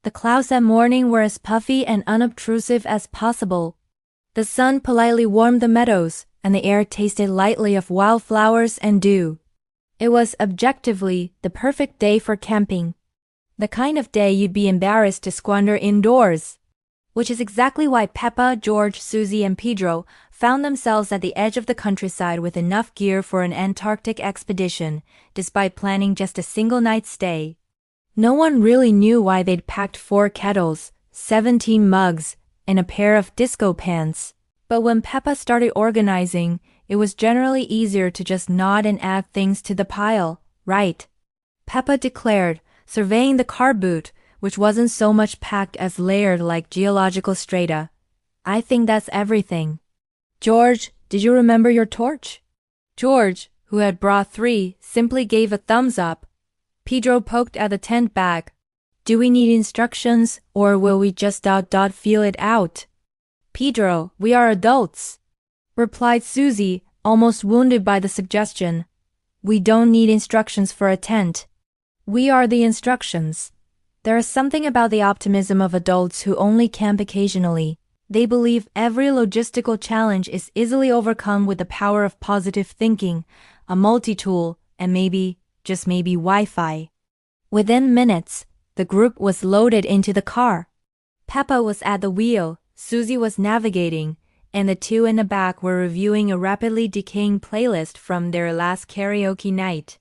The clouds that morning were as puffy and unobtrusive as possible. The sun politely warmed the meadows, and the air tasted lightly of wildflowers and dew. It was objectively the perfect day for camping. The kind of day you'd be embarrassed to squander indoors. Which is exactly why Peppa, George, Susie, and Pedro found themselves at the edge of the countryside with enough gear for an Antarctic expedition, despite planning just a single night's stay. No one really knew why they'd packed 4 kettles, 17 mugs, and a pair of disco pants. But when Peppa started organizing, it was generally easier to just nod and add things to the pile, right? Peppa declared, surveying the car boot, which wasn't so much packed as layered like geological strata. I think that's everything. George, did you remember your torch? George, who had brought 3, simply gave a thumbs up. Pedro poked at the tent bag. Do we need instructions, or will we just feel it out? Pedro, we are adults, replied Susie, almost wounded by the suggestion. We don't need instructions for a tent. We are the instructions. There is something about the optimism of adults who only camp occasionally. They believe every logistical challenge is easily overcome with the power of positive thinking, a multi-tool, and maybe, just maybe Wi-Fi. Within minutes, the group was loaded into the car. Peppa was at the wheel, Susie was navigating, and the 2 in the back were reviewing a rapidly decaying playlist from their last karaoke night.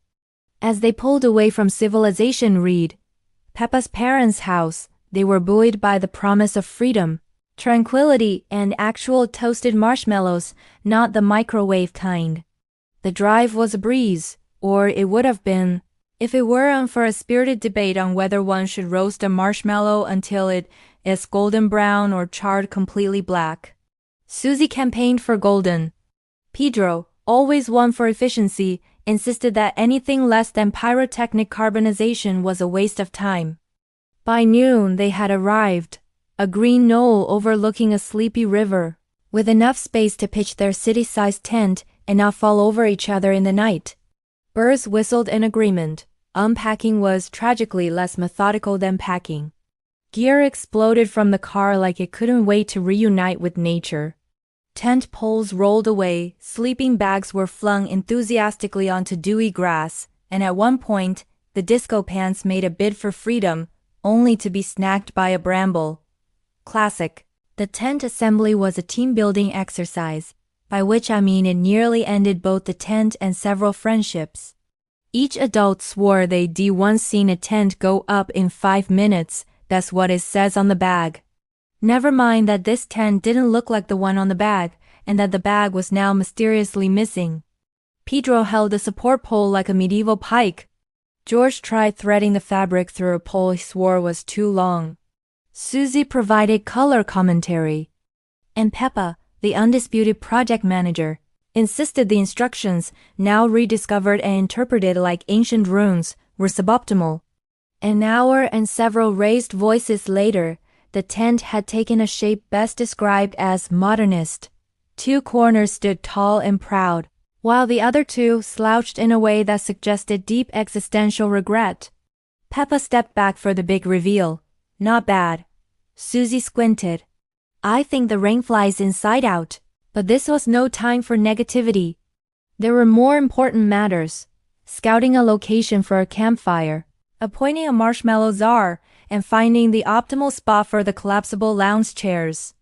As they pulled away from Civilization Reed, Peppa's parents' house, they were buoyed by the promise of freedom, tranquility, and actual toasted marshmallows, not the microwave kind. The drive was a breeze, or it would have been, if it weren't for a spirited debate on whether one should roast a marshmallow until it is golden brown or charred completely black. Susie campaigned for golden. Pedro, always one for efficiency, insisted that anything less than pyrotechnic carbonization was a waste of time. By noon they had arrived, a green knoll overlooking a sleepy river, with enough space to pitch their city-sized tent and not fall over each other in the night. Birds whistled in agreement. Unpacking was tragically less methodical than packing. Gear exploded from the car like it couldn't wait to reunite with nature. Tent poles rolled away, sleeping bags were flung enthusiastically onto dewy grass, and at one point, the disco pants made a bid for freedom, only to be snagged by a bramble. Classic. The tent assembly was a team-building exercise, by which I mean it nearly ended both the tent and several friendships. Each adult swore they'd once seen a tent go up in 5 minutes, that's what it says on the bag. Never mind that this tent didn't look like the one on the bag, and that the bag was now mysteriously missing. Pedro held the support pole like a medieval pike. George tried threading the fabric through a pole he swore was too long. Susie provided color commentary. And Peppa, the undisputed project manager, insisted the instructions, now rediscovered and interpreted like ancient runes, were suboptimal. An hour and several raised voices later, the tent had taken a shape best described as modernist. 2 corners stood tall and proud, while the other 2 slouched in a way that suggested deep existential regret. Peppa stepped back for the big reveal. Not bad. Susie squinted. I think the rain flies inside out. But this was no time for negativity. There were more important matters. Scouting a location for a campfire, appointing a marshmallow czar, and finding the optimal spot for the collapsible lounge chairs.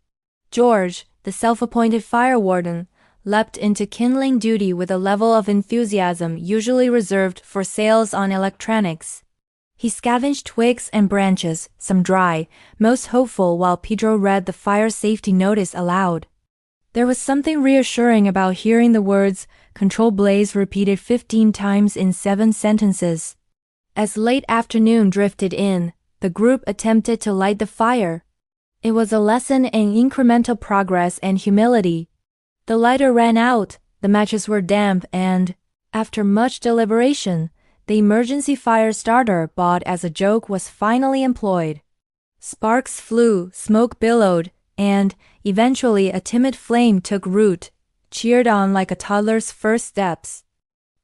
George, the self-appointed fire warden, leapt into kindling duty with a level of enthusiasm usually reserved for sales on electronics. He scavenged twigs and branches, some dry, most hopeful, while Pedro read the fire safety notice aloud. There was something reassuring about hearing the words "control blaze" repeated 15 times in 7 sentences. As late afternoon drifted in, the group attempted to light the fire. It was a lesson in incremental progress and humility. The lighter ran out, the matches were damp, and, after much deliberation, the emergency fire starter bought as a joke was finally employed. Sparks flew, smoke billowed, and, eventually a timid flame took root, cheered on like a toddler's first steps.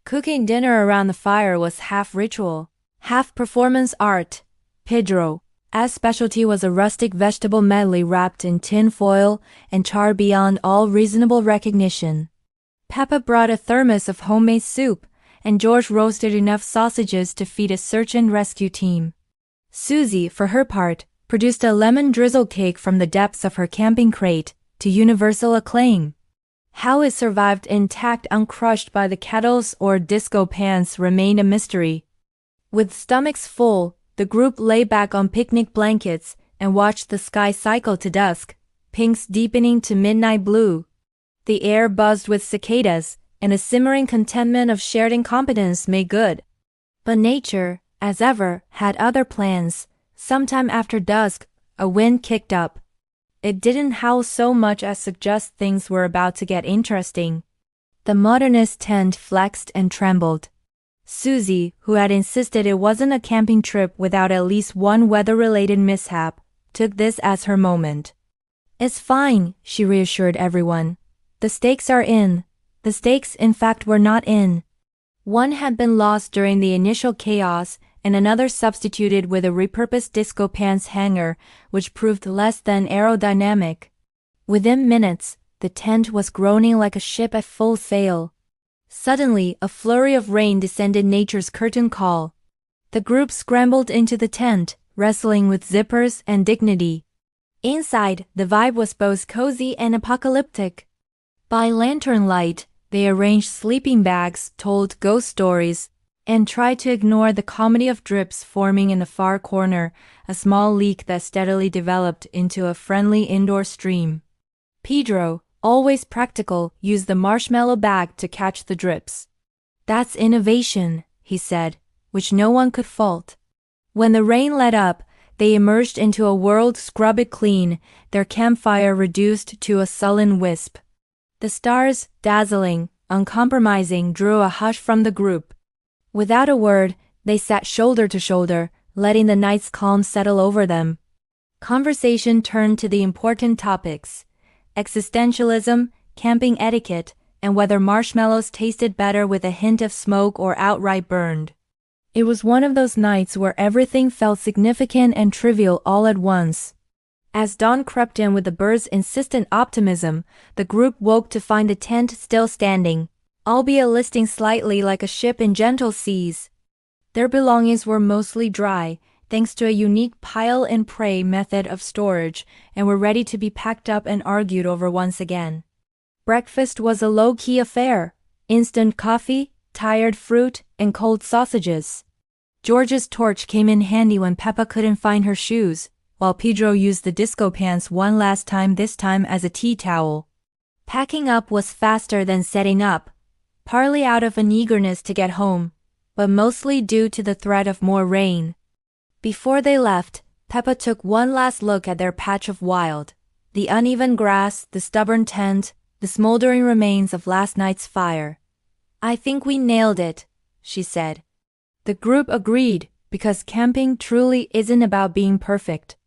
Cooking dinner around the fire was half ritual, half performance art. Pedro, As specialty was a rustic vegetable medley wrapped in tin foil and charred beyond all reasonable recognition. Peppa brought a thermos of homemade soup, and George roasted enough sausages to feed a search and rescue team. Susie, for her part, produced a lemon drizzle cake from the depths of her camping crate, to universal acclaim. How it survived intact uncrushed by the kettles or disco pans remained a mystery. With stomachs full, the group lay back on picnic blankets and watched the sky cycle to dusk, pinks deepening to midnight blue. The air buzzed with cicadas, and a simmering contentment of shared incompetence made good. But nature, as ever, had other plans. Sometime after dusk, a wind kicked up. It didn't howl so much as suggest things were about to get interesting. The modernist tent flexed and trembled. Susie, who had insisted it wasn't a camping trip without at least one weather-related mishap, took this as her moment. "It's fine," she reassured everyone. "The stakes are in." The stakes, in fact, were not in. One had been lost during the initial chaos, and another substituted with a repurposed disco pants hanger, which proved less than aerodynamic. Within minutes, the tent was groaning like a ship at full sail. Suddenly, a flurry of rain descended nature's curtain call. The group scrambled into the tent, wrestling with zippers and dignity. Inside, the vibe was both cozy and apocalyptic. By lantern light, they arranged sleeping bags, told ghost stories, and tried to ignore the comedy of drips forming in the far corner, a small leak that steadily developed into a friendly indoor stream. Pedro, always practical, used the marshmallow bag to catch the drips. "That's innovation," he said, which no one could fault. When the rain let up, they emerged into a world scrubbed clean, their campfire reduced to a sullen wisp. The stars, dazzling, uncompromising, drew a hush from the group. Without a word, they sat shoulder to shoulder, letting the night's calm settle over them. Conversation turned to the important topics: existentialism, camping etiquette, and whether marshmallows tasted better with a hint of smoke or outright burned. It was one of those nights where everything felt significant and trivial all at once. As dawn crept in with the birds' insistent optimism, the group woke to find the tent still standing, albeit listing slightly like a ship in gentle seas. Their belongings were mostly dry, thanks to a unique pile-and-pray method of storage, and were ready to be packed up and argued over once again. Breakfast was a low-key affair: instant coffee, tired fruit, and cold sausages. George's torch came in handy when Peppa couldn't find her shoes, while Pedro used the disco pants one last time, this time as a tea towel. Packing up was faster than setting up, partly out of an eagerness to get home, but mostly due to the threat of more rain. Before they left, Peppa took one last look at their patch of wild: the uneven grass, the stubborn tent, the smoldering remains of last night's fire. "I think we nailed it," she said. The group agreed, because camping truly isn't about being perfect.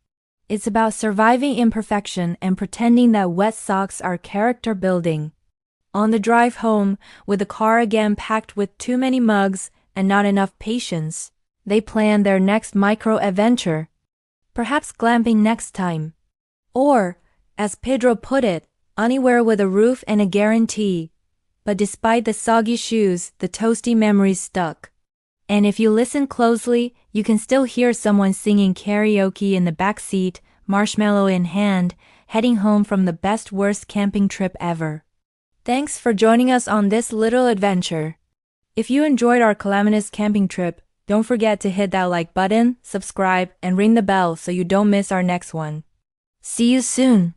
It's about surviving imperfection and pretending that wet socks are character building. On the drive home, with the car again packed with too many mugs and not enough patience, they planned their next micro-adventure. Perhaps glamping next time. Or, as Pedro put it, anywhere with a roof and a guarantee. But despite the soggy shoes, the toasty memories stuck. And if you listen closely, you can still hear someone singing karaoke in the back seat, marshmallow in hand, heading home from the best-worst camping trip ever. Thanks for joining us on this little adventure. If you enjoyed our calamitous camping trip, don't forget to hit that like button, subscribe, and ring the bell so you don't miss our next one. See you soon!